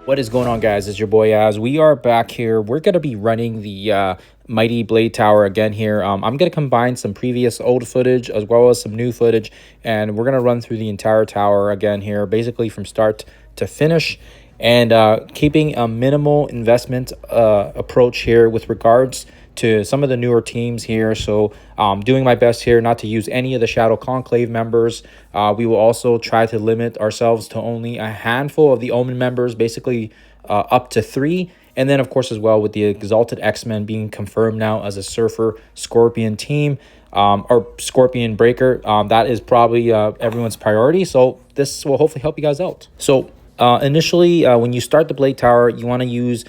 What is going on, guys? It's your boy Az. We are back here. We're going to be running the Mighty Blade Tower again here. I'm going to combine some previous old footage as well as some new footage, and we're going to run through the entire tower again here, basically from start to finish, and keeping a minimal investment approach here with regards to some of the newer teams here. So doing my best here not to use any of the Shadow Conclave members. We will also try to limit ourselves to only a handful of the Omen members, basically up to 3. And then, of course, as well, with the Exalted X-Men being confirmed now as a Surfer Scorpion team, or Scorpion Breaker, that is probably everyone's priority. So this will hopefully help you guys out. So initially, when you start the Blade Tower, you want to use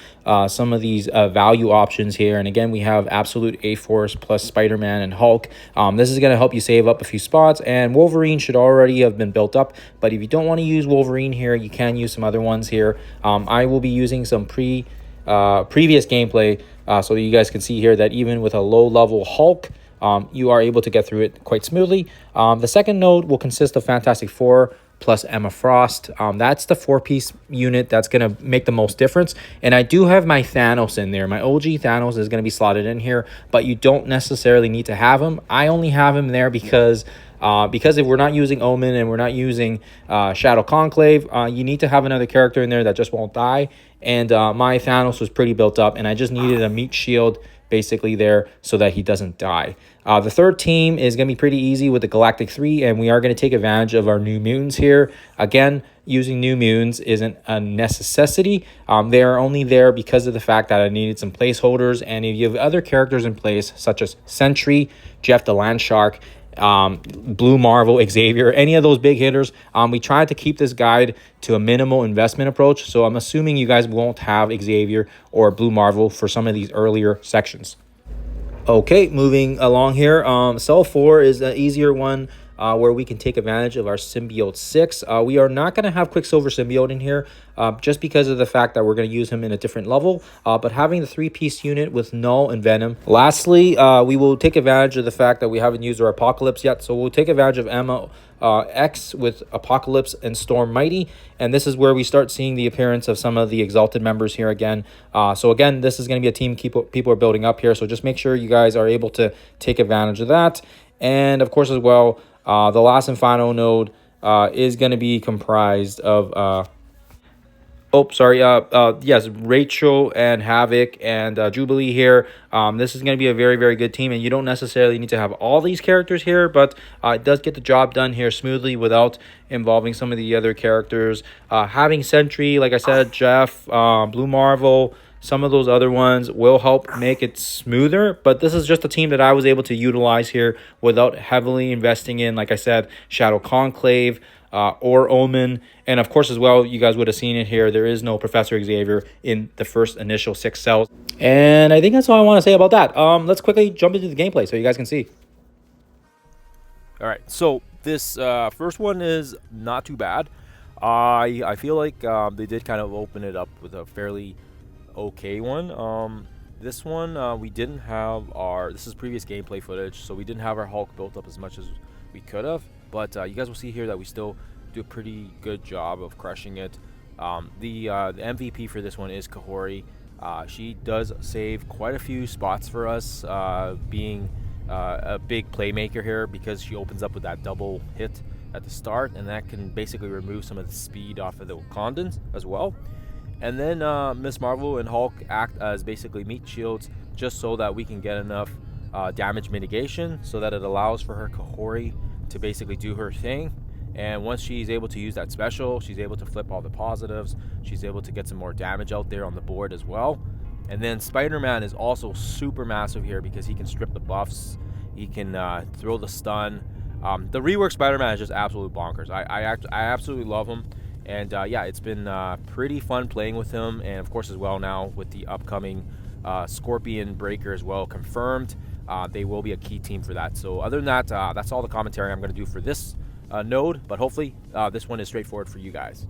some of these value options here. And again, we have Absolute A-Force plus Spider-Man and Hulk. This is going to help you save up a few spots. And Wolverine should already have been built up. But if you don't want to use Wolverine here, you can use some other ones here. I will be using some previous gameplay so that you guys can see here that even with a low-level Hulk, you are able to get through it quite smoothly. The second node will consist of Fantastic Four plus Emma Frost. That's the 4-piece unit that's going to make the most difference. And I do have my Thanos in there. My OG Thanos is going to be slotted in here, but you don't necessarily need to have him. I only have him there because if we're not using Omen and we're not using Shadow Conclave, you need to have another character in there that just won't die. And my Thanos was pretty built up, and I just needed a meat shield basically there so that he doesn't die. The third team is going to be pretty easy with the Galactic 3, and we are going to take advantage of our New Mutants here. Again, using New Mutants isn't a necessity. They are only there because of the fact that I needed some placeholders, and if you have other characters in place, such as Sentry, Jeff the Landshark, Blue Marvel, Xavier, any of those big hitters, we tried to keep this guide to a minimal investment approach. So I'm assuming you guys won't have Xavier or Blue Marvel for some of these earlier sections. Okay, moving along here. Cell 4 is an easier one where we can take advantage of our Symbiote 6. We are not going to have Quicksilver Symbiote in here just because of the fact that we're going to use him in a different level. But having the 3-piece unit with Null and Venom. Lastly, we will take advantage of the fact that we haven't used our Apocalypse yet. So we'll take advantage of Emma X with Apocalypse and Storm Mighty. And this is where we start seeing the appearance of some of the Exalted members here again. So again, this is going to be a team people are building up here. So just make sure you guys are able to take advantage of that. And of course, as well, the last and final node is going to be comprised of yes, Rachel and Havoc and Jubilee here. This is going to be a very, very good team, and you don't necessarily need to have all these characters here, but it does get the job done here smoothly without involving some of the other characters. Having Sentry, like I said, Jeff, Blue Marvel, some of those other ones will help make it smoother, but this is just a team that I was able to utilize here without heavily investing in, like I said, Shadow Conclave, or Omen. And of course, as well, you guys would have seen it here, there is no Professor Xavier in the first initial 6 cells. And I think that's all I want to say about that. Let's quickly jump into the gameplay so you guys can see. All right, so this first one is not too bad. I feel like they did kind of open it up with a fairly okay one. This one, we didn't have this is previous gameplay footage, so we didn't have our Hulk built up as much as we could have. But you guys will see here that we still do a pretty good job of crushing it. The MVP for this one is Kahori. She does save quite a few spots for us, being a big playmaker here because she opens up with that double hit at the start, and that can basically remove some of the speed off of the Wakandans as well. And then Miss Marvel and Hulk act as basically meat shields just so that we can get enough damage mitigation so that it allows for her Kahori to basically do her thing. And once she's able to use that special, she's able to flip all the positives. She's able to get some more damage out there on the board as well. And then Spider-Man is also super massive here because he can strip the buffs. He can throw the stun. The rework Spider-Man is just absolute bonkers. I absolutely love him. And yeah, it's been pretty fun playing with him. And of course as well now with the upcoming Scorpion Breaker as well confirmed, they will be a key team for that. So other than that, that's all the commentary I'm going to do for this node. But hopefully this one is straightforward for you guys.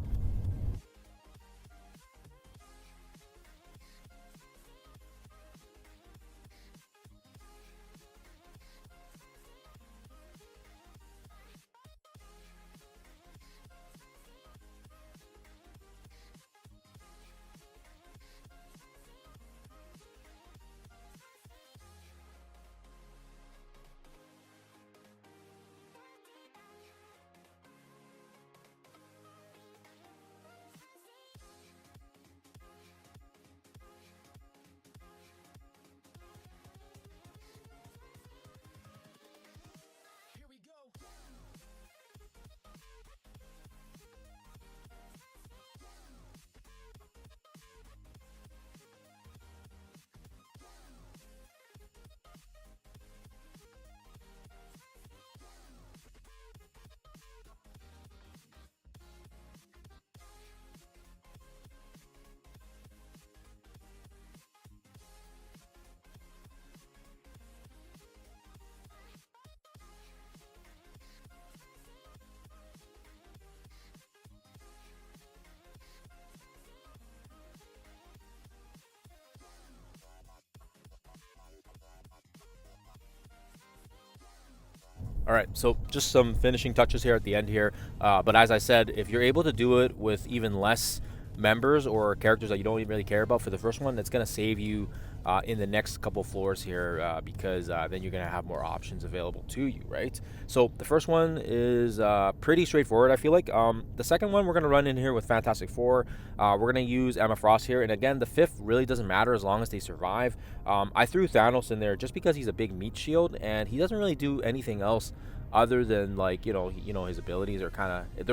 All right, so just some finishing touches here at the end here. But as I said, if you're able to do it with even less members or characters that you don't even really care about for the first one, it's going to save you in the next couple floors here because then you're going to have more options available to you, right? So the first one is pretty straightforward, I feel like. The second one we're going to run in here with Fantastic Four. We're going to use Emma Frost here. And again, the fifth really doesn't matter as long as they survive. I threw Thanos in there just because he's a big meat shield and he doesn't really do anything else other than like his abilities are kind of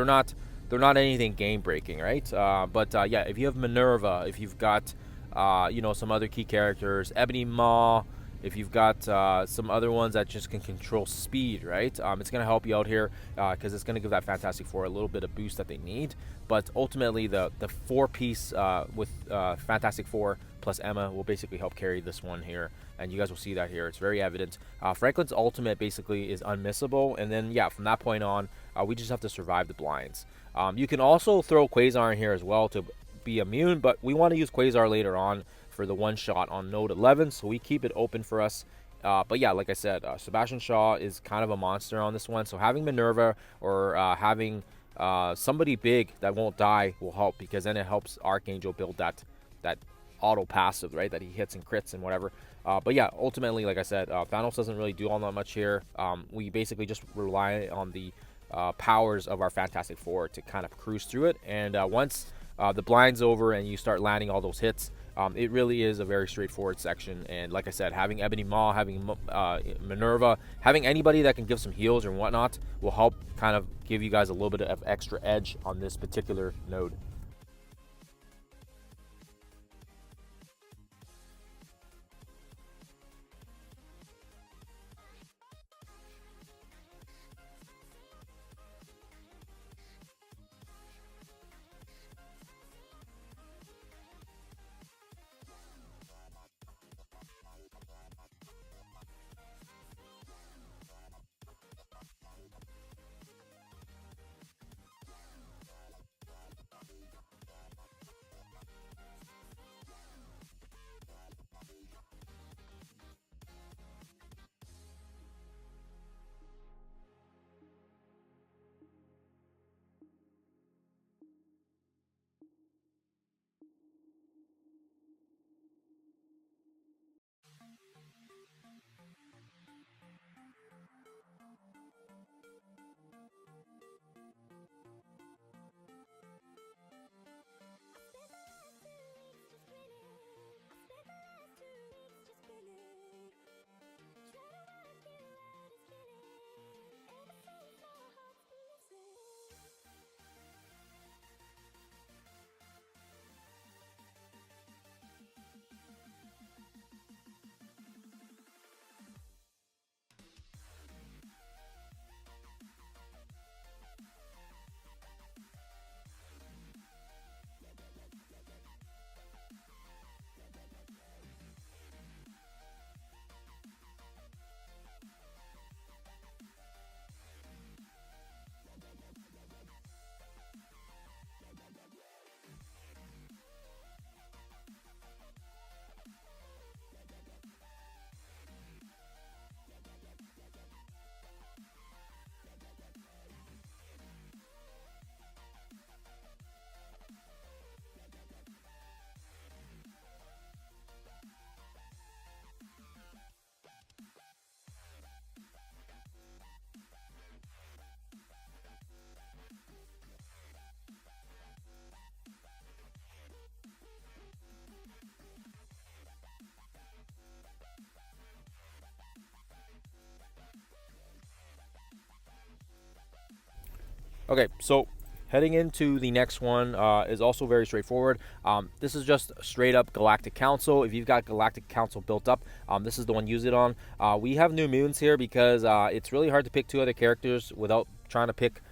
they're not anything game breaking, right? But yeah, if you have Minerva, if you've got some other key characters, Ebony Maw, if you've got some other ones that just can control speed, right? It's going to help you out here because it's going to give that Fantastic Four a little bit of boost that they need. But ultimately, the four piece with Fantastic Four plus Emma will basically help carry this one here, and you guys will see that here. It's very evident. Franklin's ultimate basically is unmissable, and then yeah, from that point on, we just have to survive the blinds. You can also throw Quasar in here as well to be immune, but we want to use Quasar later on for the one shot on node 11, so we keep it open for us. But yeah, like I said, Sebastian Shaw is kind of a monster on this one, so having Minerva or having somebody big that won't die will help, because then it helps Archangel build that auto passive, right, that he hits and crits and whatever. But yeah, ultimately, like I said, Thanos doesn't really do all that much here. We basically just rely on the powers of our Fantastic Four to kind of cruise through it, and once the blind's over and you start landing all those hits, it really is a very straightforward section. And like I said, having Ebony Maw, having Minerva, having anybody that can give some heals or whatnot will help kind of give you guys a little bit of extra edge on this particular node. Okay, so heading into the next one is also very straightforward. This is just straight up Galactic Council. If you've got Galactic Council built up, this is the one use it on. We have new moons here because it's really hard to pick two other characters without trying to pick,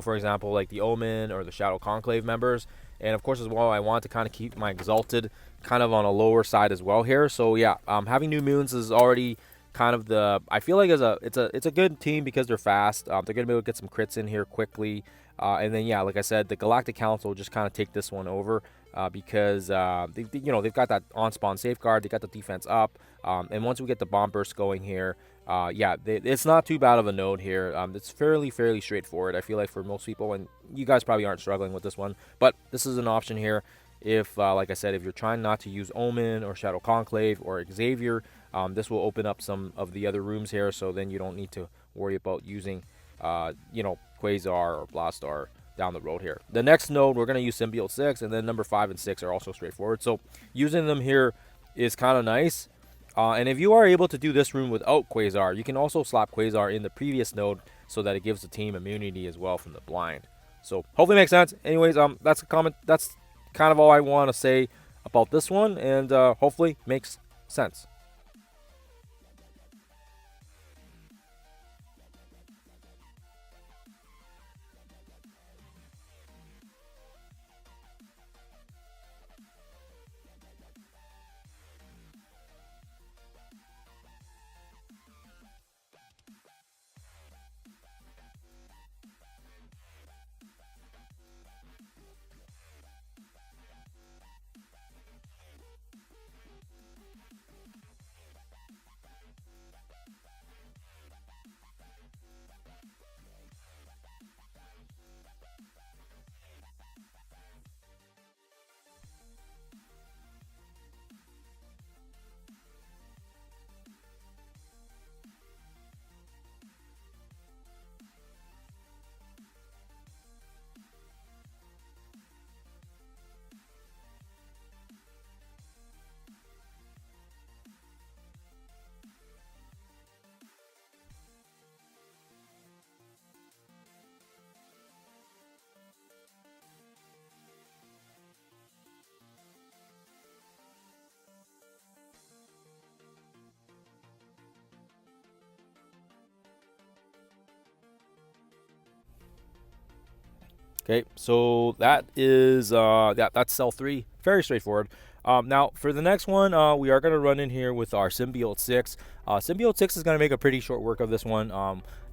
for example, like the Omen or the Shadow Conclave members. And of course, as well, I want to kind of keep my Exalted kind of on a lower side as well here. So yeah, having new moons is already kind of I feel like it's a good team because they're fast. They're gonna be able to get some crits in here quickly, and then yeah, like I said, the Galactic Council will just kind of take this one over because they've got that on spawn safeguard, they got the defense up, and once we get the bomb burst going here, yeah, it's not too bad of a node here. It's fairly straightforward. I feel like for most people, and you guys probably aren't struggling with this one, but this is an option here. If, like I said, if you're trying not to use Omen or Shadow Conclave or Xavier, this will open up some of the other rooms here, so then you don't need to worry about using, Quasar or Blastar down the road here. The next node, we're going to use Symbiote 6, and then number 5 and 6 are also straightforward. So using them here is kind of nice. And if you are able to do this room without Quasar, you can also slap Quasar in the previous node so that it gives the team immunity as well from the blind. So hopefully it makes sense. Anyways, that's a comment. That's kind of all I want to say about this one, and hopefully makes sense. Okay, so that is that's cell 3. Very straightforward. Now for the next one, we are going to run in here with our Symbiote 6. Symbiote 6 is going to make a pretty short work of this one.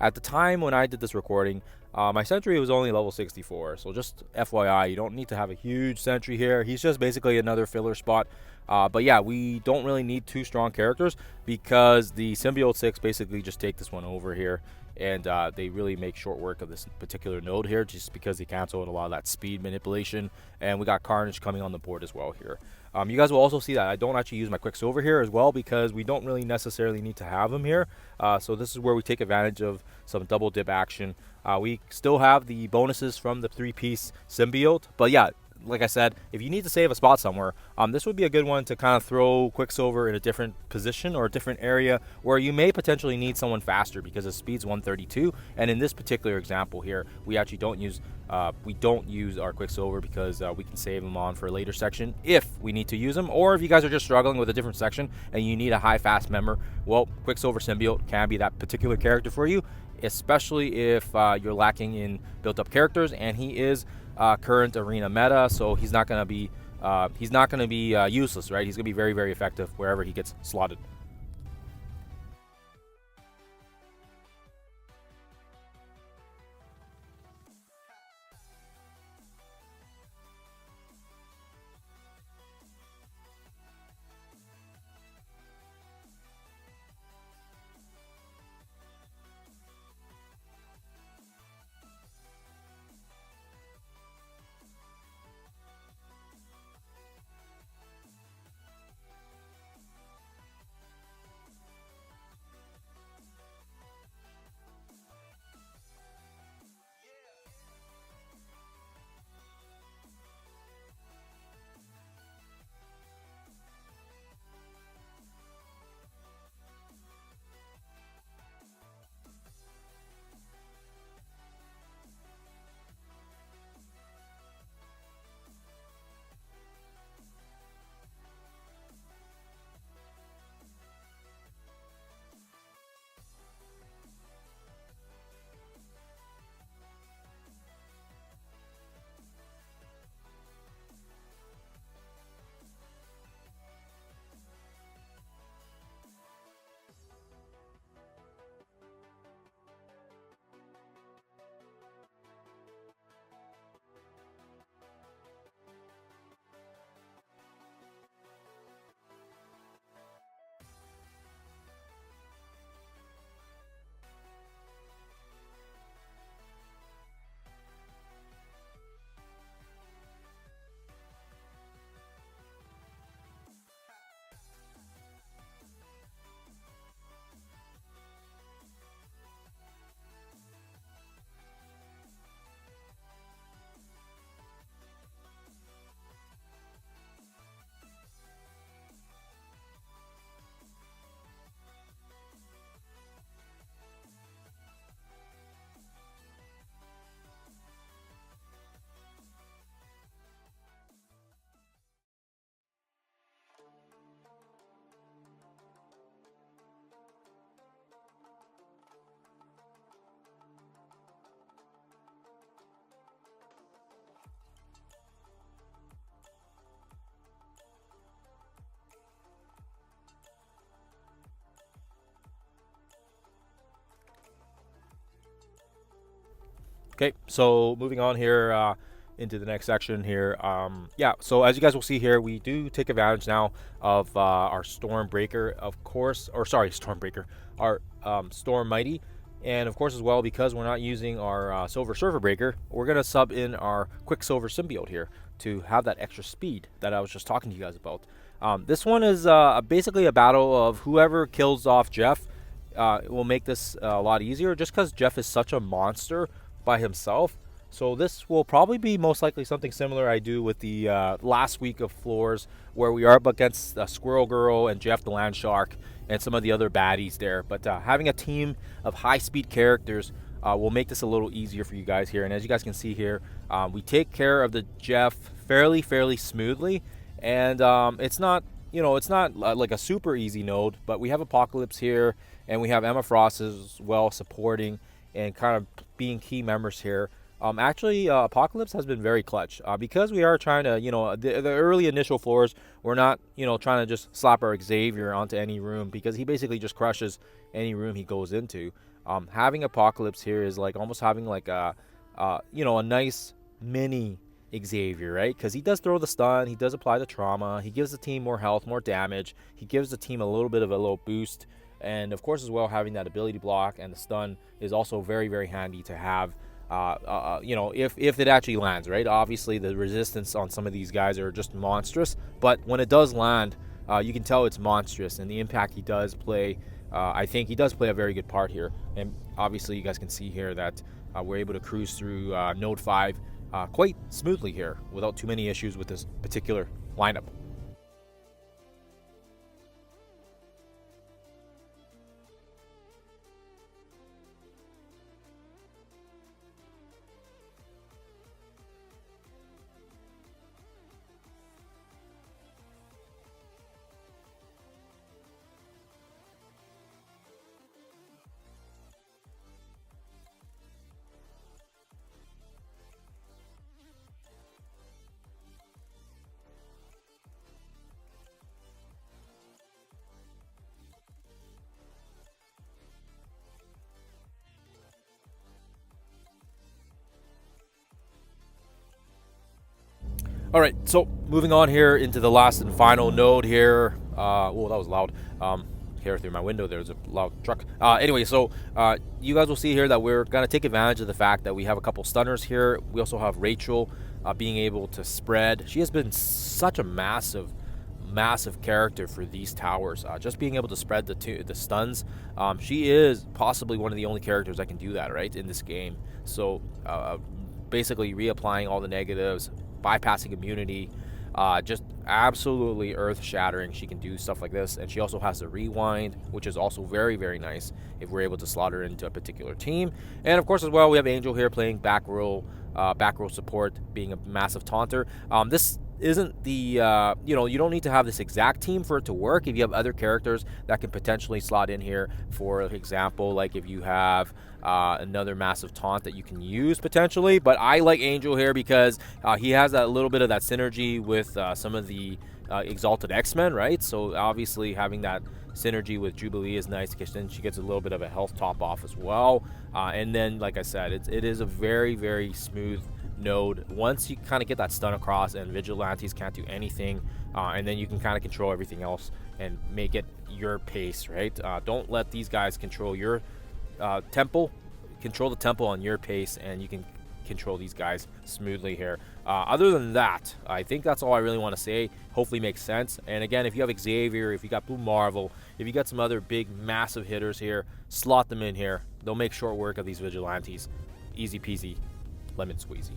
At the time when I did this recording, my sentry was only level 64, so just FYI, you don't need to have a huge sentry here. He's just basically another filler spot. But yeah, we don't really need 2 strong characters because the Symbiote 6 basically just take this one over here, and they really make short work of this particular node here just because they cancel out a lot of that speed manipulation, and we got Carnage coming on the board as well here. You guys will also see that I don't actually use my Quicksilver here as well because we don't really necessarily need to have him here. So this is where we take advantage of some double dip action. We still have the bonuses from the 3-piece symbiote, but yeah, like I said, if you need to save a spot somewhere, this would be a good one to kind of throw Quicksilver in a different position or a different area where you may potentially need someone faster because his speed's 132. And in this particular example here, we actually don't use our Quicksilver because we can save him on for a later section if we need to use him, or if you guys are just struggling with a different section and you need a high fast member, well, Quicksilver Symbiote can be that particular character for you, especially if you're lacking in built-up characters, and he is current arena meta, so he's not going to be useless, right? He's going to be very effective wherever he gets slotted. Okay, so moving on here into the next section here. Yeah, so as you guys will see here, we do take advantage now of our Storm Breaker, of course, or sorry, Storm Breaker, our Storm Mighty. And of course, as well, because we're not using our Silver Server Breaker, we're going to sub in our Quicksilver Symbiote here to have that extra speed that I was just talking to you guys about. This one is basically a battle of whoever kills off Jeff. It will make this a lot easier just because Jeff is such a monster by himself. So this will probably be most likely something similar I do with the last week of floors, where we are up against Squirrel Girl and Jeff the Land Shark and some of the other baddies there. But having a team of high-speed characters will make this a little easier for you guys here. And as you guys can see here, we take care of the Jeff fairly smoothly. And it's not, it's not like a super easy node, but we have Apocalypse here, and we have Emma Frost as well supporting and kind of being key members here. Actually, Apocalypse has been very clutch because we are trying to, the early initial floors, we're not, trying to just slap our Xavier onto any room because he basically just crushes any room he goes into. Having Apocalypse here is like almost having like a nice mini Xavier, right? Because he does throw the stun, he does apply the trauma, he gives the team more health, more damage, he gives the team a little bit of a little boost. And of course, as well, having that ability block and the stun is also very handy to have. If it actually lands, right? Obviously, the resistance on some of these guys are just monstrous, but when it does land, you can tell it's monstrous, and the impact he does play. I think he does play a very good part here, and obviously, you guys can see here that we're able to cruise through Node 5 quite smoothly here without too many issues with this particular lineup. All right, so moving on here into the last and final node here. Oh, that was loud. Here through my window, there's a loud truck. Anyway, so you guys will see here that we're gonna take advantage of the fact that we have a couple stunners here. We also have Rachel being able to spread. She has been such a massive character for these towers. Just being able to spread the stuns. She is possibly one of the only characters that can do that, right, in this game. So basically reapplying all the negatives, bypassing immunity, just absolutely earth-shattering. She can do stuff like this, and she also has the rewind, which is also very nice if we're able to slot her into a particular team. And of course, as well, we have Angel here playing back row support, being a massive taunter. This isn't the you don't need to have this exact team for it to work. If you have other characters that can potentially slot in here, for example, like if you have another massive taunt that you can use potentially. But I like Angel here because he has that little bit of that synergy with some of the Exalted X-Men, right? So obviously having that synergy with Jubilee is nice because then she gets a little bit of a health top off as well. And then, like I said, it is a very smooth node. Once you kind of get that stun across and Vigilantes can't do anything, and then you can kind of control everything else and make it your pace, right? Don't let these guys control your tempo. Control the tempo on your pace, and you can control these guys smoothly here. Other than that, I think that's all I really want to say. Hopefully makes sense. And again, if you have Xavier, if you got Blue Marvel, if you got some other big massive hitters here, slot them in here. They'll make short work of these Vigilantes. Easy peasy, lemon squeezy.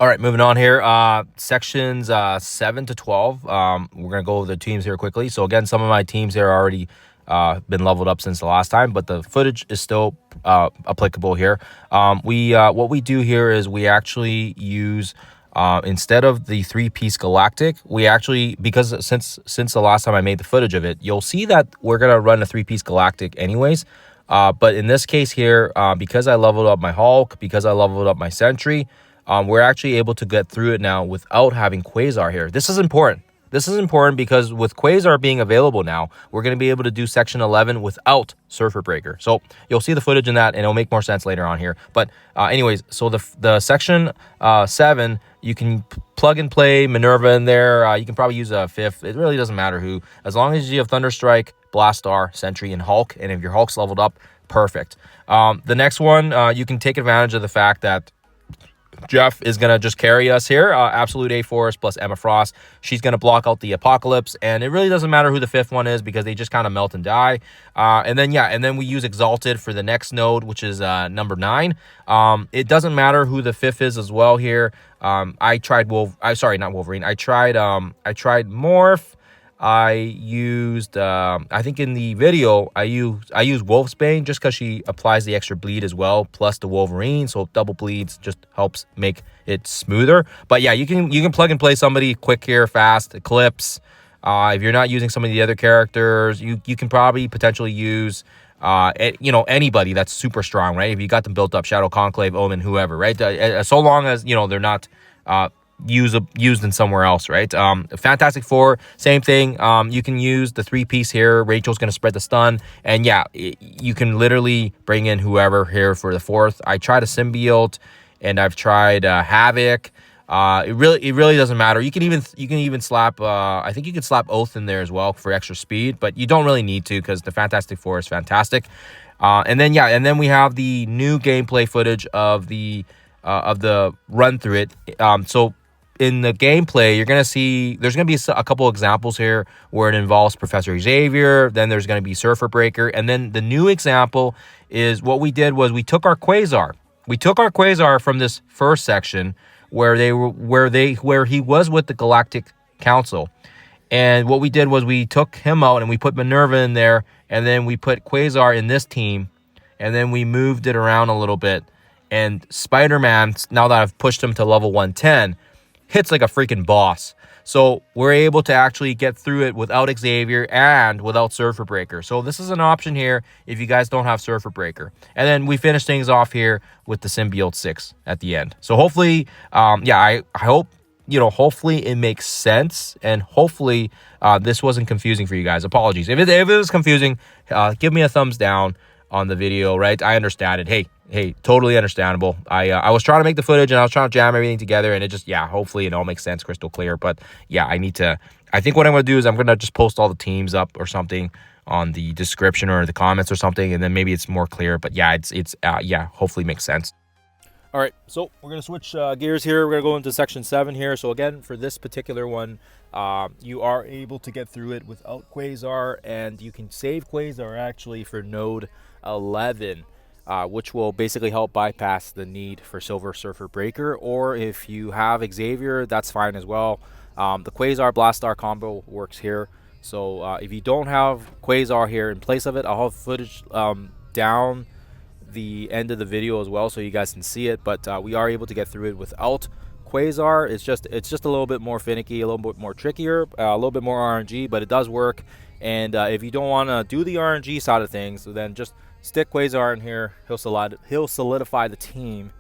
All right, moving on here. Sections 7 to 12. We're going to go over the teams here quickly. So, again, some of my teams here are already been leveled up since the last time, but the footage is still applicable here. What we do here is we actually use, instead of the 3-piece galactic, we actually, because since the last time I made the footage of it, you'll see that we're going to run a 3-piece galactic anyways. But in this case here, because I leveled up my Hulk, because I leveled up my Sentry, we're actually able to get through it now without having Quasar here. This is important. This is important because with Quasar being available now, we're going to be able to do Section 11 without Surfer Breaker. So you'll see the footage in that, and it'll make more sense later on here. But anyways, so the Section 7, you can plug and play Minerva in there. You can probably use a 5th. It really doesn't matter who. As long as you have Thunderstrike, Blastar, Sentry, and Hulk, and if your Hulk's leveled up, perfect. The next one, you can take advantage of the fact that Jeff is going to just carry us here. Absolute A-Force plus Emma Frost. She's going to block out the Apocalypse. And it really doesn't matter who the 5th one is because they just kind of melt and die. And then we use Exalted for the next node, which is number 9. It doesn't matter who the 5th is as well here. I tried not Wolverine. I tried Morph. I used, I think in the video, I used Wolfsbane just because she applies the extra bleed as well, plus the Wolverine, so double bleeds just helps make it smoother. But yeah, you can plug and play somebody quick here, fast, Eclipse. If you're not using some of the other characters, you can probably potentially use, anybody that's super strong, right? If you got them built up, Shadow Conclave, Omen, whoever, right? So long as, they're not, used in somewhere else, right? Fantastic Four, same thing. You can use the 3-piece here. Rachel's going to spread the stun, and yeah, you can literally bring in whoever here for the 4th. I tried a symbiote, and I've tried Havoc. It really doesn't matter. You can even slap. I think you could slap Oath in there as well for extra speed, but you don't really need to because the Fantastic Four is fantastic. And then we have the new gameplay footage of the run through it. So in the gameplay, you're going to see there's going to be a couple examples here where it involves Professor Xavier. Then there's going to be Surfer Breaker. And then the new example is what we did was we took our Quasar. We took our Quasar from this first section where he was with the Galactic Council. And what we did was we took him out and we put Minerva in there. And then we put Quasar in this team. And then we moved it around a little bit. And Spider-Man, now that I've pushed him to level 110, hits like a freaking boss. So we're able to actually get through it without Xavier and without Surfer Breaker. So this is an option here if you guys don't have Surfer Breaker. And then we finish things off here with the Symbiote 6 at the end. So hopefully, I hope, hopefully it makes sense. And hopefully this wasn't confusing for you guys. Apologies. If it was confusing, give me a thumbs down on the video, right? I understand it. Hey, totally understandable. I was trying to make the footage and I was trying to jam everything together and it just, hopefully it all makes sense crystal clear. But yeah, I think what I'm going to do is I'm going to just post all the teams up or something on the description or the comments or something. And then maybe it's more clear, but yeah, it's hopefully makes sense. All right, so we're going to switch gears here. We're going to go into Section 7 here. So again, for this particular one, you are able to get through it without Quasar, and you can save Quasar actually for node 11, which will basically help bypass the need for Silver Surfer Breaker. Or if you have Xavier, that's fine as well. The Quasar Blastar combo works here. So if you don't have Quasar here in place of it, I'll have footage down the end of the video as well so you guys can see it. But we are able to get through it without Quasar. It's just a little bit more finicky, a little bit more trickier, a little bit more RNG, but it does work. And if you don't want to do the RNG side of things, then just stick Quasar in here. He'll solidify the team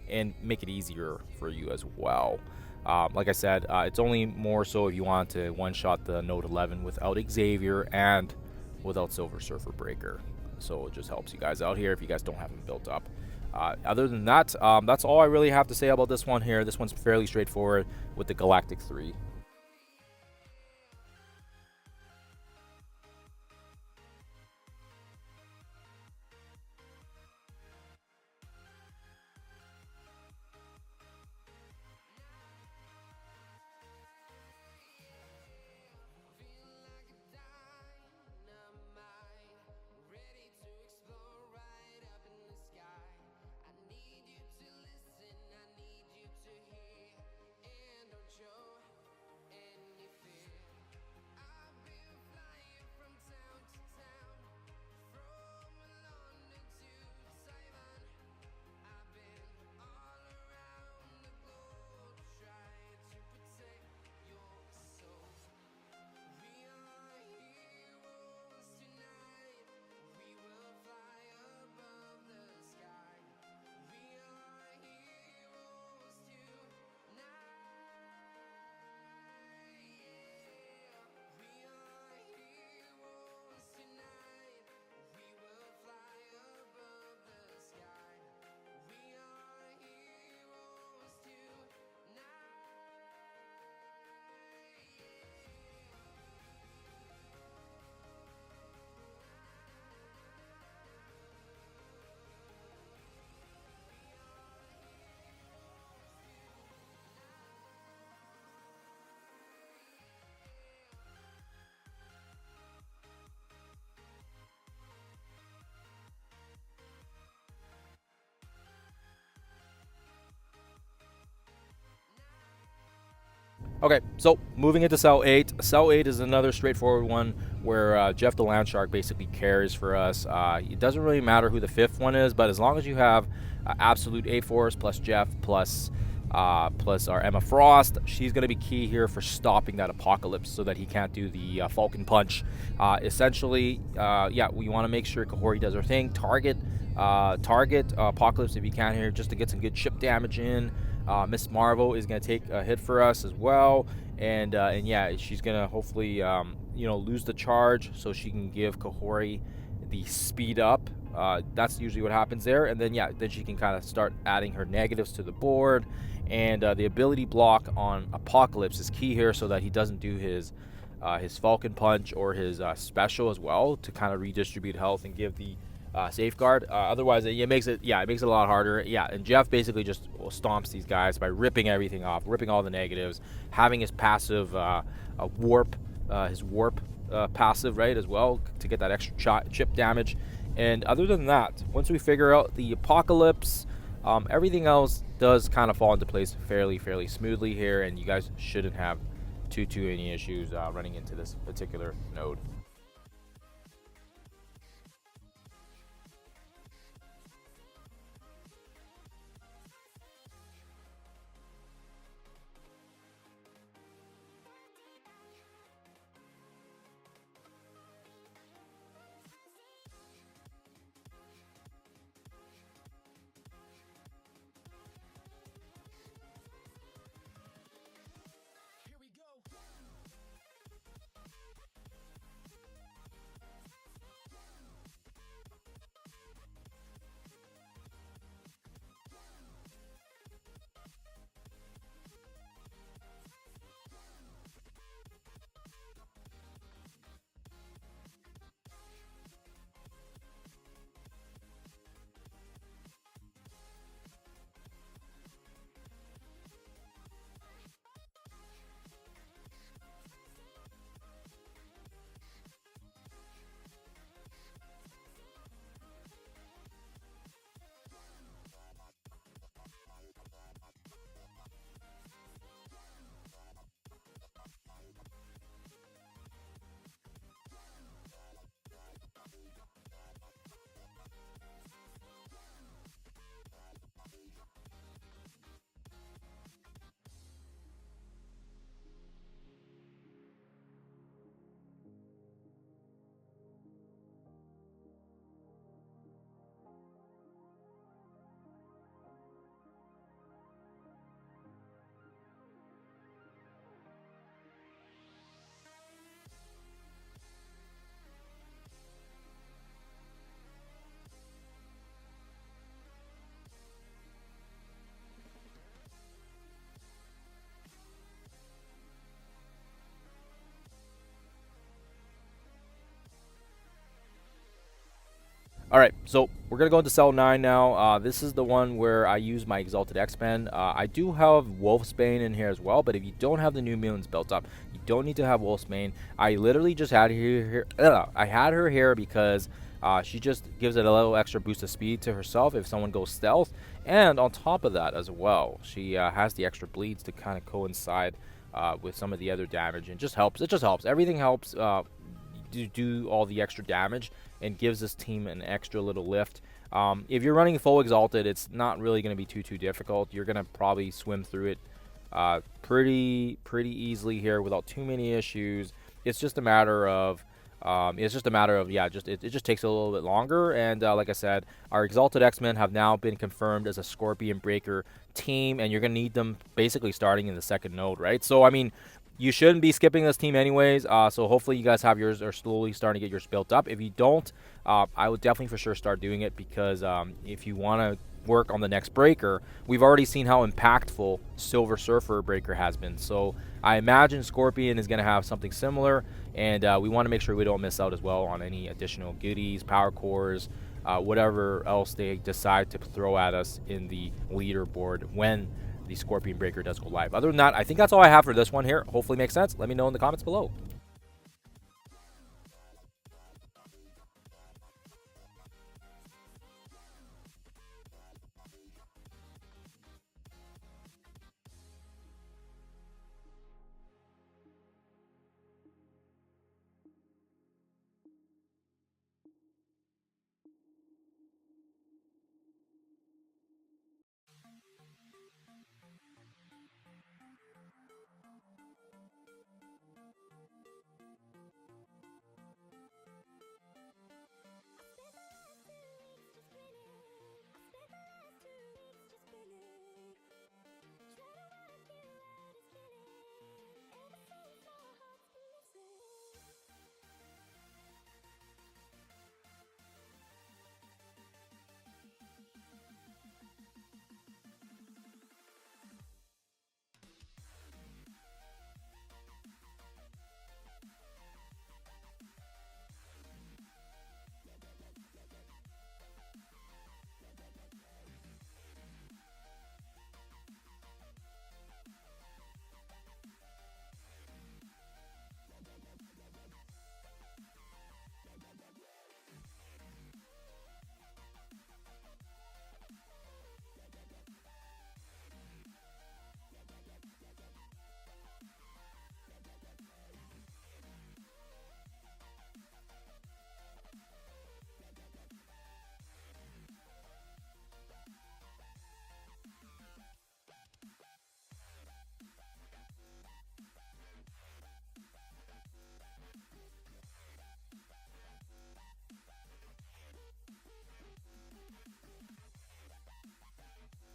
and make it easier for you as well. Like I said, it's only more so if you want to one-shot the Node 11 without Xavier and without Silver Surfer Breaker. So it just helps you guys out here if you guys don't have them built up. Other than that, that's all I really have to say about this one here. This one's fairly straightforward with the Galactic 3. Okay, so moving into cell 8. Cell 8 is another straightforward one where Jeff the Land Shark basically carries for us. It doesn't really matter who the fifth one is, but as long as you have absolute A-Force plus Jeff plus our Emma Frost, she's going to be key here for stopping that Apocalypse so that he can't do the Falcon Punch. Essentially, yeah, we want to make sure Kahori does her thing. Target Apocalypse if you can here, just to get some good chip damage in. Miss Marvel is going to take a hit for us as well, and yeah, she's going to hopefully lose the charge so she can give Kahori the speed up. That's usually what happens there, and then then she can kind of start adding her negatives to the board, and the ability block on Apocalypse is key here so that he doesn't do his Falcon Punch or his special as well to kind of redistribute health and give the safeguard. Otherwise, it makes it a lot harder. Yeah, and Jeff basically just stomps these guys by ripping everything off, ripping all the negatives, having his passive warp, his warp passive right as well to get that extra chip damage. And other than that, once we figure out the Apocalypse, everything else does kind of fall into place fairly smoothly here, and you guys shouldn't have too any issues running into this particular node. All right, so we're going to go into cell 9 now. This is the one where I use my Exalted X-Men. I do have Wolfsbane in here as well, but if you don't have the new mutants built up, you don't need to have Wolfsbane. I literally just had I had her here because she just gives it a little extra boost of speed to herself if someone goes stealth. And on top of that as well, she has the extra bleeds to kind of coincide with some of the other damage, and just helps. It just helps. Everything helps. Do all the extra damage and gives this team an extra little lift. If you're running full Exalted, it's not really going to be too difficult. You're going to probably swim through it pretty easily here without too many issues. It's just a matter of it just takes a little bit longer. And like I said, our Exalted X-Men have now been confirmed as a Scorpion Breaker team, and you're going to need them basically starting in the second node, right? So I mean, you shouldn't be skipping this team anyways, so hopefully you guys have yours or slowly starting to get yours built up. If you don't, I would definitely for sure start doing it, because if you want to work on the next breaker, we've already seen how impactful Silver Surfer breaker has been. So I imagine Scorpion is going to have something similar, and we want to make sure we don't miss out as well on any additional goodies, power cores, whatever else they decide to throw at us in the leaderboard when the Scorpion Breaker does go live. Other than that, I think that's all I have for this one here. Hopefully makes sense. Let me know in the comments below.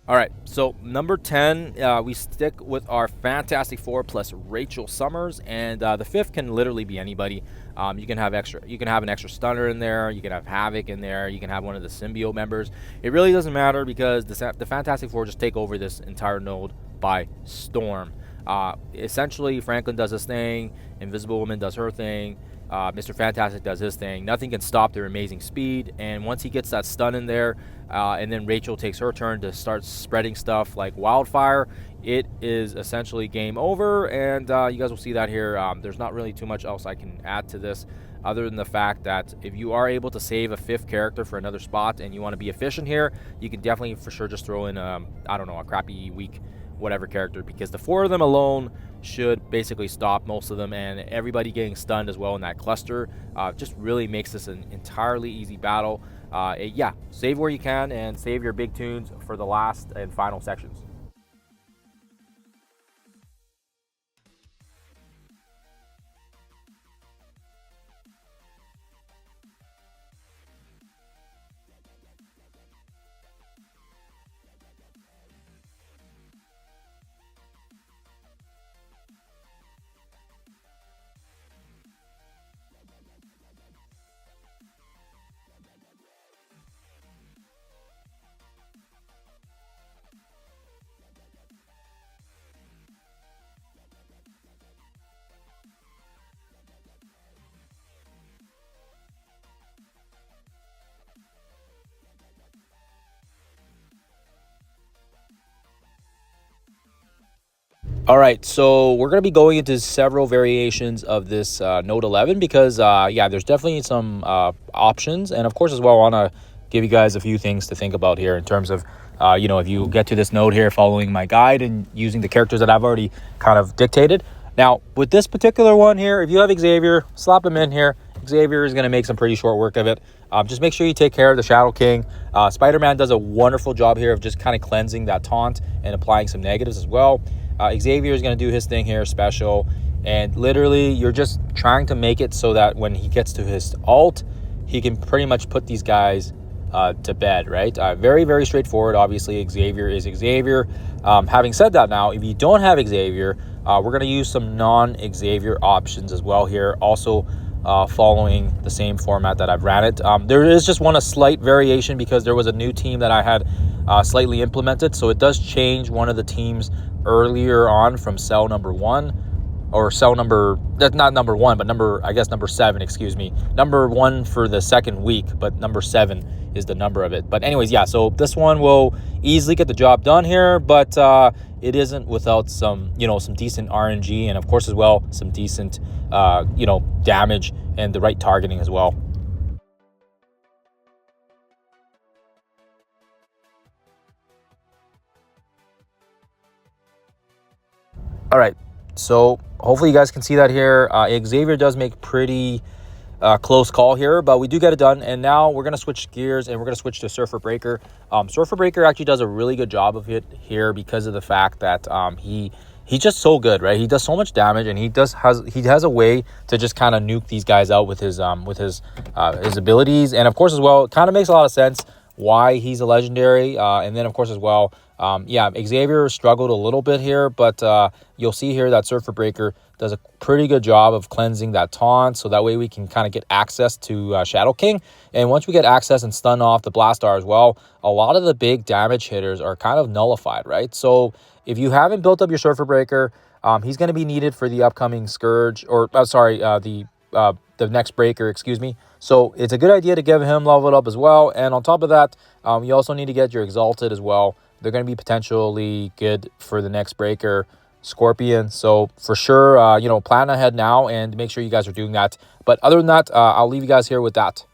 All right, so number 10, we stick with our Fantastic Four plus Rachel Summers, and the fifth can literally be anybody. You can have an extra stunner in there. You can have Havoc in there. You can have one of the symbiote members. It really doesn't matter because the Fantastic Four just take over this entire node by storm. Essentially, Franklin does his thing. Invisible Woman does her thing. Mr. Fantastic does his thing. Nothing can stop their amazing speed. And once he gets that stun in there, and then Rachel takes her turn to start spreading stuff like wildfire, it is essentially game over. And you guys will see that here. There's not really too much else I can add to this other than the fact that if you are able to save a fifth character for another spot and you want to be efficient here, you can definitely for sure just throw in, I don't know, a crappy weak whatever character, because the four of them alone should basically stop most of them, and everybody getting stunned as well in that cluster just really makes this an entirely easy battle. Yeah, save where you can and save your big tunes for the last and final sections. All right, so we're going to be going into several variations of this Note 11 because, yeah, there's definitely some options. And, of course, as well, I want to give you guys a few things to think about here in terms of, if you get to this node here following my guide and using the characters that I've already kind of dictated. Now, with this particular one here, if you have Xavier, slap him in here. Xavier is going to make some pretty short work of it. Just make sure you take care of the Shadow King. Spider-Man does a wonderful job here of just kind of cleansing that taunt and applying some negatives as well. Xavier is going to do his thing here, special, and literally you're just trying to make it so that when he gets to his ult, he can pretty much put these guys to bed, right? Very, very straightforward. Obviously, Xavier is Xavier. Having said that, now, if you don't have Xavier, we're going to use some non-Xavier options as well here, also following the same format that I've ran it. There is just a slight variation because there was a new team that I had slightly implemented, so it does change one of the teams earlier on from cell number 1, or cell number, that's not number 1, but number 7, excuse me. Number 1 for the second week, but number 7 is the number of it. But anyways, yeah, so this one will easily get the job done here, but it isn't without some, some decent RNG, and of course as well, some decent, damage and the right targeting as well. All right, so hopefully you guys can see that here. Xavier does make pretty close call here, but we do get it done. And now we're going to switch gears and we're going to switch to Surfer Breaker. Surfer Breaker actually does a really good job of it here because of the fact that he's just so good, right? He does so much damage, and he has a way to just kind of nuke these guys out with his abilities. And of course as well, it kind of makes a lot of sense why he's a legendary. And then of course as well, yeah, Xavier struggled a little bit here, but you'll see here that Surfer Breaker does a pretty good job of cleansing that taunt, so that way we can kind of get access to Shadow King. And once we get access and stun off the Blastar as well, a lot of the big damage hitters are kind of nullified, right? So if you haven't built up your Surfer Breaker, he's going to be needed for the upcoming Scourge, or the next Breaker, excuse me. So it's a good idea to give him leveled up as well. And on top of that, you also need to get your Exalted as well. They're going to be potentially good for the next Breaker, Scorpion. So for sure, plan ahead now and make sure you guys are doing that. But other than that, I'll leave you guys here with that.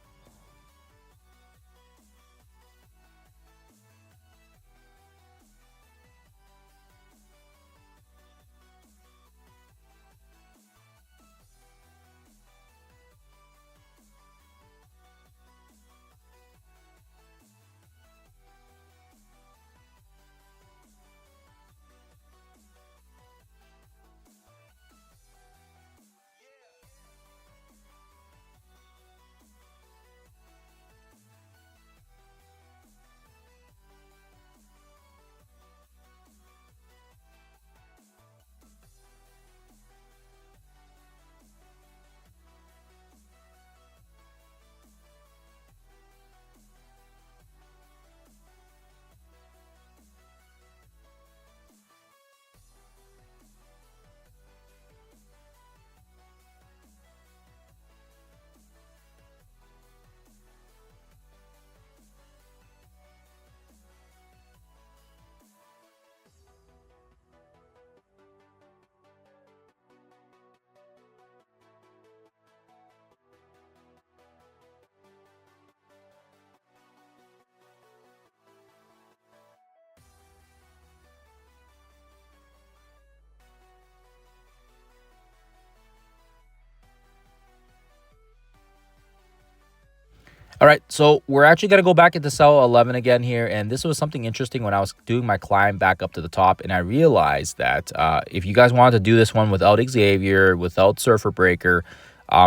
All right, so we're actually going to go back into cell 11 again here, and this was something interesting when I was doing my climb back up to the top, and I realized that if you guys wanted to do this one without Xavier, without Surfer Breaker,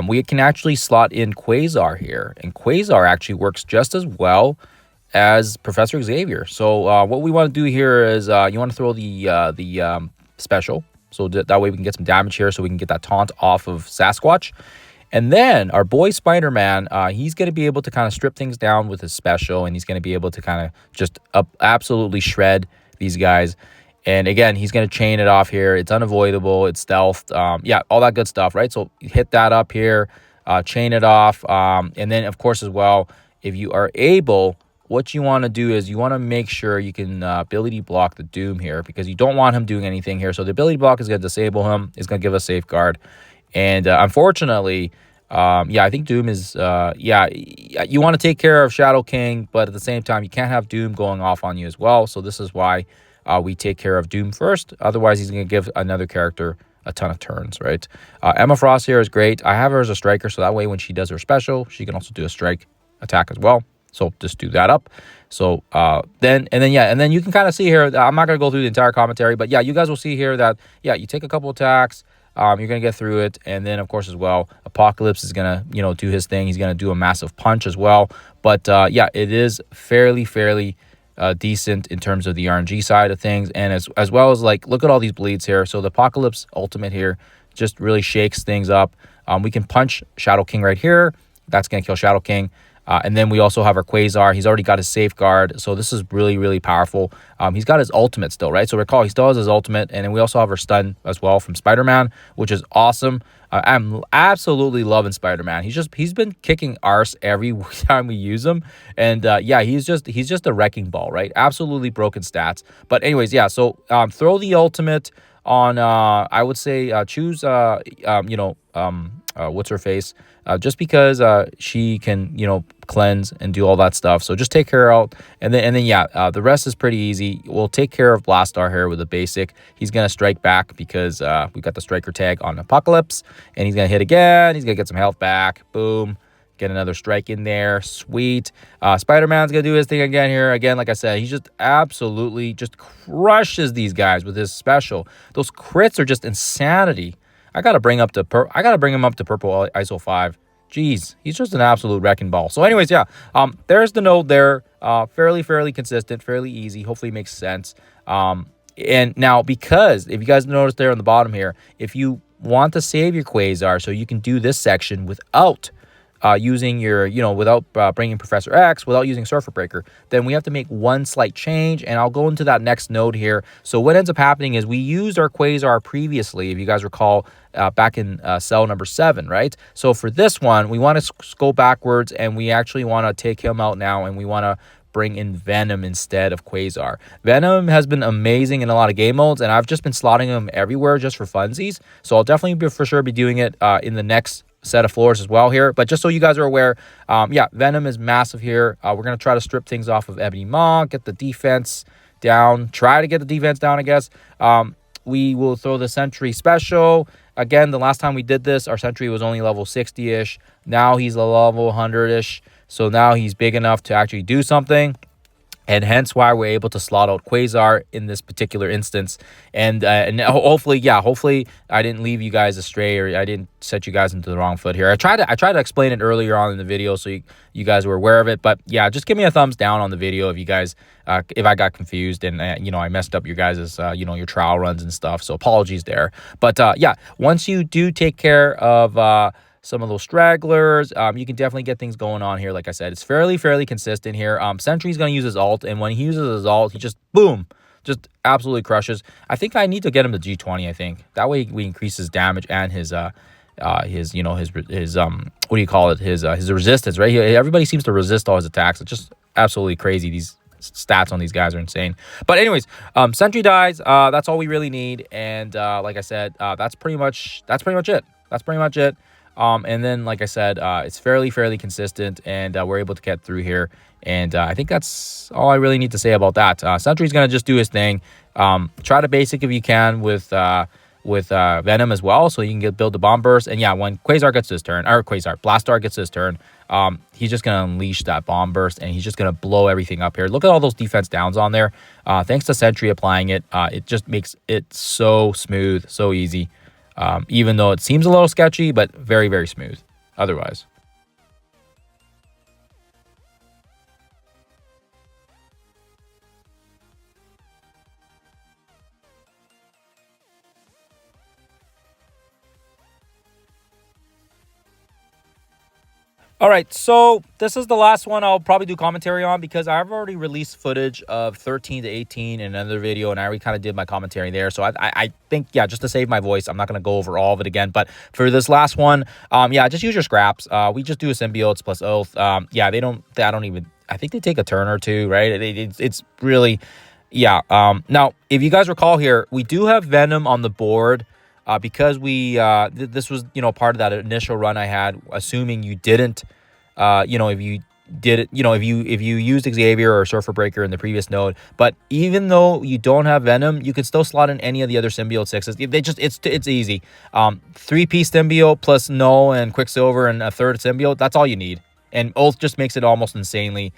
we can actually slot in Quasar here, and Quasar actually works just as well as Professor Xavier. So what we want to do here is you want to throw the special, so that way we can get some damage here, so we can get that taunt off of Sasquatch. And then our boy Spider-Man, he's going to be able to kind of strip things down with his special, and he's going to be able to kind of just absolutely shred these guys. And again, he's going to chain it off here. It's unavoidable. It's stealthed. Yeah, all that good stuff, right? So hit that up here, chain it off. And then, of course, as well, if you are able, what you want to do is you want to make sure you can ability block the Doom here, because you don't want him doing anything here. So the ability block is going to disable him. It's going to give us safeguard. And unfortunately, yeah, I think Doom is, yeah, you want to take care of Shadow King, but at the same time, you can't have Doom going off on you as well. So this is why we take care of Doom first. Otherwise, he's going to give another character a ton of turns, right? Emma Frost here is great. I have her as a striker, so that way when she does her special, she can also do a strike attack as well. So just do that up. So then you can kind of see here, I'm not going to go through the entire commentary, but yeah, you guys will see here that, yeah, you take a couple attacks, you're going to get through it. And then, of course, as well, Apocalypse is going to, do his thing. He's going to do a massive punch as well. But, yeah, it is fairly decent in terms of the RNG side of things. And as well as, like, look at all these bleeds here. So the Apocalypse ultimate here just really shakes things up. We can punch Shadow King right here. That's going to kill Shadow King. And then we also have our Quasar. He's already got his safeguard. So this is really powerful. He's got his ultimate still, right? So recall, he still has his ultimate. And then we also have our stun as well from Spider-Man, which is awesome. I'm absolutely loving Spider-Man. He's been kicking arse every time we use him. And yeah, he's just a wrecking ball, right? Absolutely broken stats. But anyways, yeah, so throw the ultimate on, I would say, choose, what's her face? Just because she can, cleanse and do all that stuff. So just take her out. And then yeah, the rest is pretty easy. We'll take care of Blastar here with a basic. He's going to strike back because we got the striker tag on Apocalypse. And he's going to hit again. He's going to get some health back. Boom. Get another strike in there. Sweet. Spider-Man's going to do his thing again here. Again, like I said, he just absolutely just crushes these guys with his special. Those crits are just insanity. I gotta bring him up to purple ISO 5. Jeez, he's just an absolute wrecking ball. So anyways, yeah, there's the node there. Fairly consistent, fairly easy. Hopefully it makes sense. And now, because if you guys notice there on the bottom here, if you want to save your Quasar so you can do this section without using your, without bringing Professor X, without using Surfer Breaker, then we have to make one slight change, and I'll go into that next node here. So what ends up happening is we used our Quasar previously, if you guys recall, back in cell number 7, right? So for this one, we want to go backwards, and we actually want to take him out now, and we want to bring in Venom instead of Quasar. Venom has been amazing in a lot of game modes, and I've just been slotting him everywhere just for funsies. So I'll definitely for sure be doing it in the next set of floors as well here. But just so you guys are aware, yeah, Venom is massive here. We're going to try to strip things off of Ebony Maw, get the defense down, try to get the defense down, I guess. We will throw the Sentry special. Again, the last time we did this, our Sentry was only level 60-ish. Now he's a level 100-ish. So now he's big enough to actually do something. And hence why we're able to slot out Quasar in this particular instance. And hopefully, yeah, hopefully I didn't leave you guys astray, or I didn't set you guys into the wrong foot here. I tried to explain it earlier on in the video so you guys were aware of it. But yeah, just give me a thumbs down on the video if you guys, if I got confused and, I messed up your guys' your trial runs and stuff. So apologies there. But yeah, once you do take care of some of those stragglers, you can definitely get things going on here. Like I said, it's fairly consistent here. Sentry's going to use his ult, and when he uses his ult, he just, boom, just absolutely crushes. I think I need to get him to G20, I think. That way we increase his damage and his what do you call it? His resistance, right? Everybody seems to resist all his attacks. It's just absolutely crazy. These stats on these guys are insane. But anyways, Sentry dies. That's all we really need. And like I said, that's pretty much it. That's pretty much it. And then, like I said, it's fairly consistent, and we're able to get through here. And I think that's all I really need to say about that. Sentry's going to just do his thing. Try to basic if you can with with Venom as well, so you can build the bomb burst. And yeah, when Quasar gets his turn, or Blastar gets his turn, he's just gonna unleash that bomb burst, and he's just gonna blow everything up here. Look at all those defense downs on there. Thanks to Sentry applying it, it just makes it so smooth, so easy. Even though it seems a little sketchy, but very, very smooth otherwise. All right, so this is the last one I'll probably do commentary on, because I've already released footage of 13 to 18 in another video, and I already kind of did my commentary there. So I think, yeah, just to save my voice, I'm not going to go over all of it again. But for this last one, yeah, just use your scraps. We just do a symbiotes plus oath. Yeah, I think they take a turn or two, right? It's really, yeah. Now, if you guys recall here, we do have Venom on the board. Because this was, part of that initial run I had, assuming you didn't, if you did it, if you used Xavier or Surfer Breaker in the previous node. But even though you don't have Venom, you could still slot in any of the other symbiote sixes. It's easy. 3-piece symbiote plus Null and Quicksilver and a third symbiote. That's all you need. And Oath just makes it almost insanely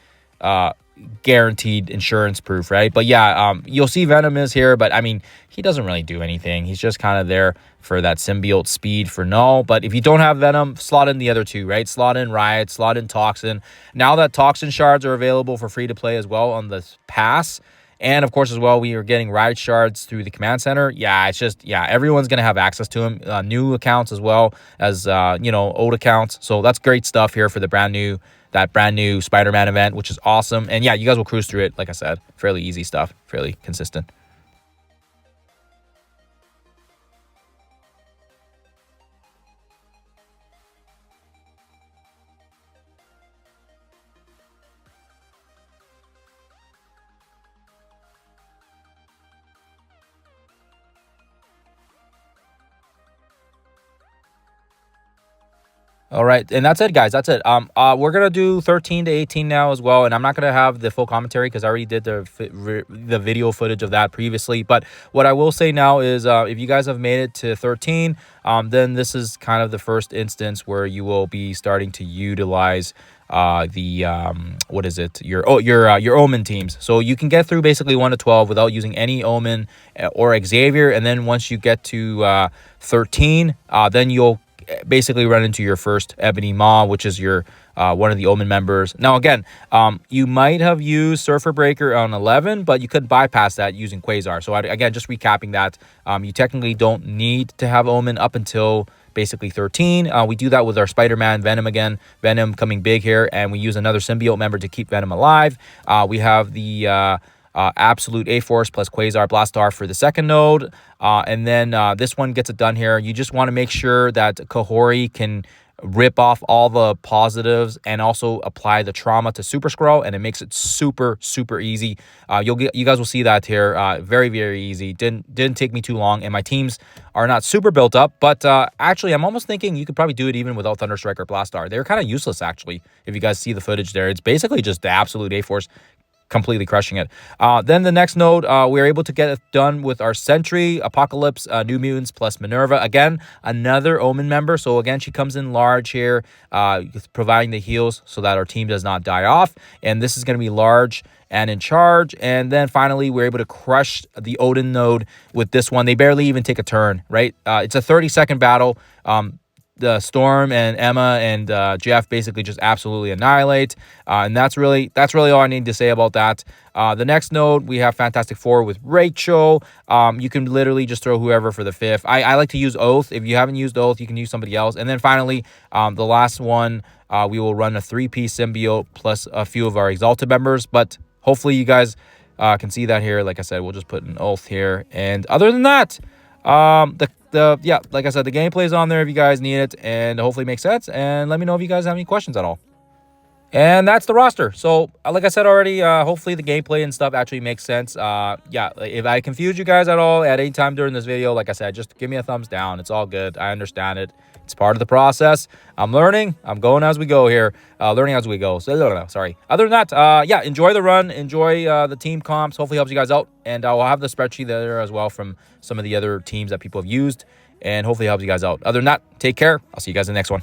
guaranteed insurance proof, right? But yeah, you'll see Venom is here, but I mean, he doesn't really do anything. He's just kind of there for that symbiote speed for Null. But if you don't have Venom, slot in the other two, right? Slot in Riot, slot in Toxin. Now that Toxin shards are available for free to play as well on the pass, and of course as well, we are getting Riot shards through the command center. Yeah, it's just, yeah, everyone's gonna have access to them. New accounts as well as old accounts. So that's great stuff here for the brand new Spider-Man event, which is awesome. And yeah, you guys will cruise through it. Like I said, fairly easy stuff, fairly consistent. All right, and that's it, guys. That's it. We're gonna do 13 to 18 now as well, and I'm not gonna have the full commentary because I already did the video footage of that previously. But what I will say now is, if you guys have made it to 13, then this is kind of the first instance where you will be starting to utilize your Omen teams. So you can get through basically 1 to 12 without using any Omen or Xavier, and then once you get to 13, then you'll basically run into your first Ebony Maw, which is your one of the Omen members. Now again, you might have used Surfer Breaker on 11, but you could bypass that using Quasar. So again, just recapping that, you technically don't need to have Omen up until basically 13. We do that with our Spider-Man Venom again. Venom coming big here, and we use another symbiote member to keep Venom alive. We have the Absolute A-Force plus Quasar Blastar for the second node. And then this one gets it done here. You just want to make sure that Kahori can rip off all the positives and also apply the trauma to Super Skrull, and it makes it super, super easy. You guys will see that here. Very, very easy. Didn't take me too long, and my teams are not super built up, but actually I'm almost thinking you could probably do it even without Thunderstrike or Blastar. They're kind of useless, actually, if you guys see the footage there. It's basically just the Absolute A-Force completely crushing it. Then the next node, we were able to get it done with our Sentry, Apocalypse, New Mutants, plus Minerva. Again, another Omen member. So again, she comes in large here, providing the heals so that our team does not die off. And this is going to be large and in charge. And then finally, we're able to crush the Odin node with this one. They barely even take a turn, right? It's a 30-second battle. The Storm and Emma and Jeff basically just absolutely annihilate, and that's really all I need to say about that. The next node, we have Fantastic Four with Rachel. You can literally just throw whoever for the 5th. I like to use Oath. If you haven't used Oath, you can use somebody else. And then finally, the last one, we will run a 3-piece symbiote plus a few of our Exalted members. But hopefully you guys can see that here. Like I said, we'll just put an Oath here. And other than that, like I said, the gameplay is on there if you guys need it, and hopefully it makes sense. And let me know if you guys have any questions at all. And that's the roster. So, like I said already, hopefully the gameplay and stuff actually makes sense. Yeah, if I confused you guys at all at any time during this video, like I said, just give me a thumbs down. It's all good. I understand it. It's part of the process. I'm learning. I'm going as we go here. Learning as we go. So, no, sorry. Other than that, yeah, enjoy the run. Enjoy the team comps. Hopefully helps you guys out. And I'll have the spreadsheet there as well from some of the other teams that people have used. And hopefully helps you guys out. Other than that, take care. I'll see you guys in the next one.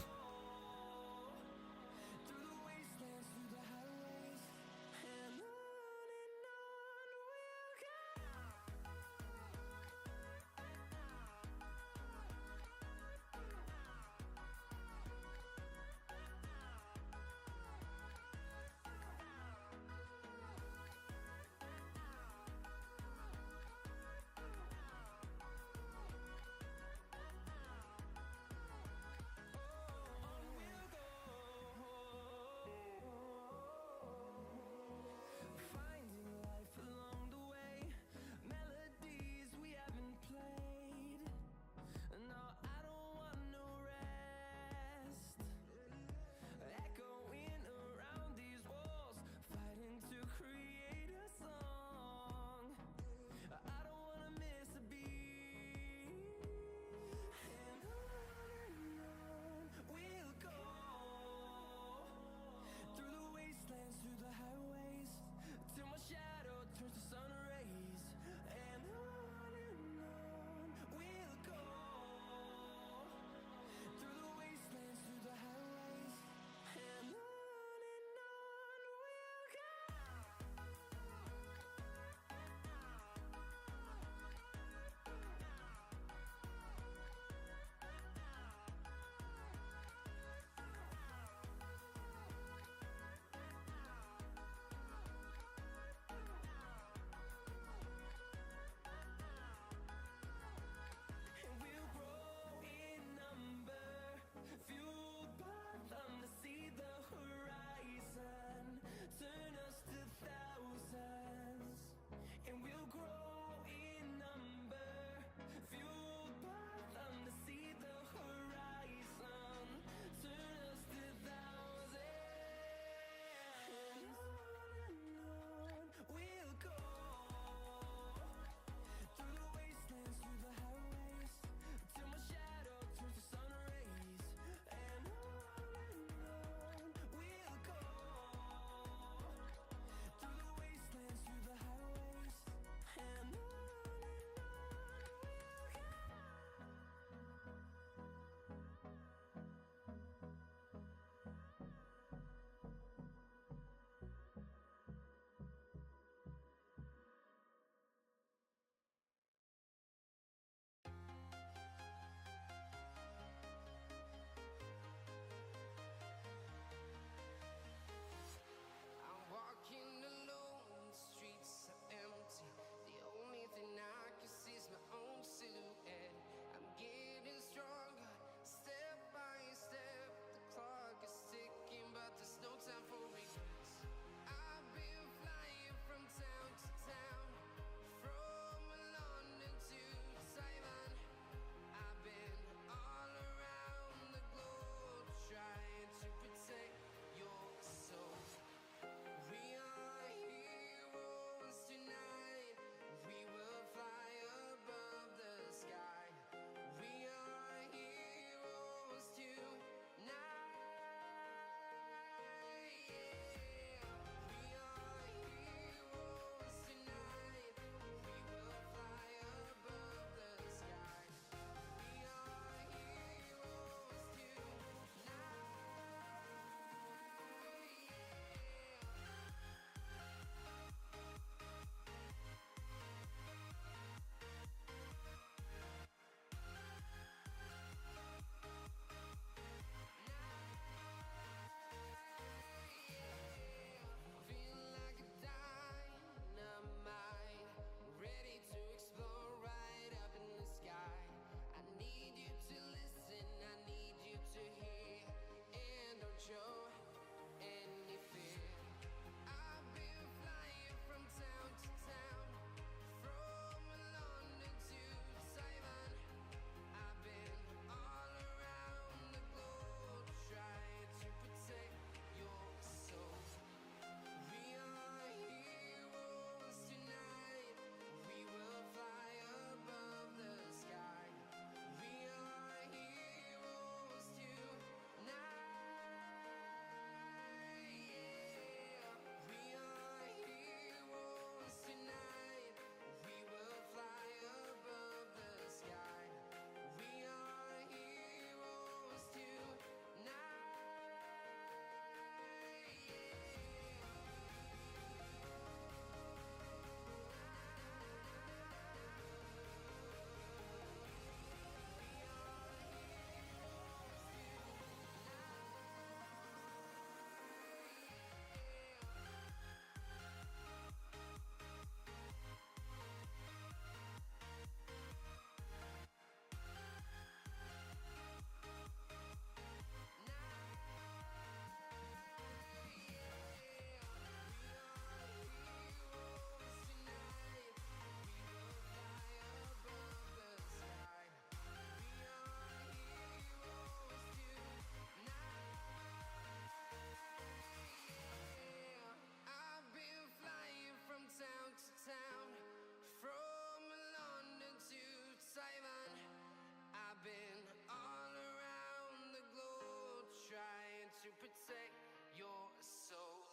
protect your soul.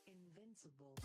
Invincible.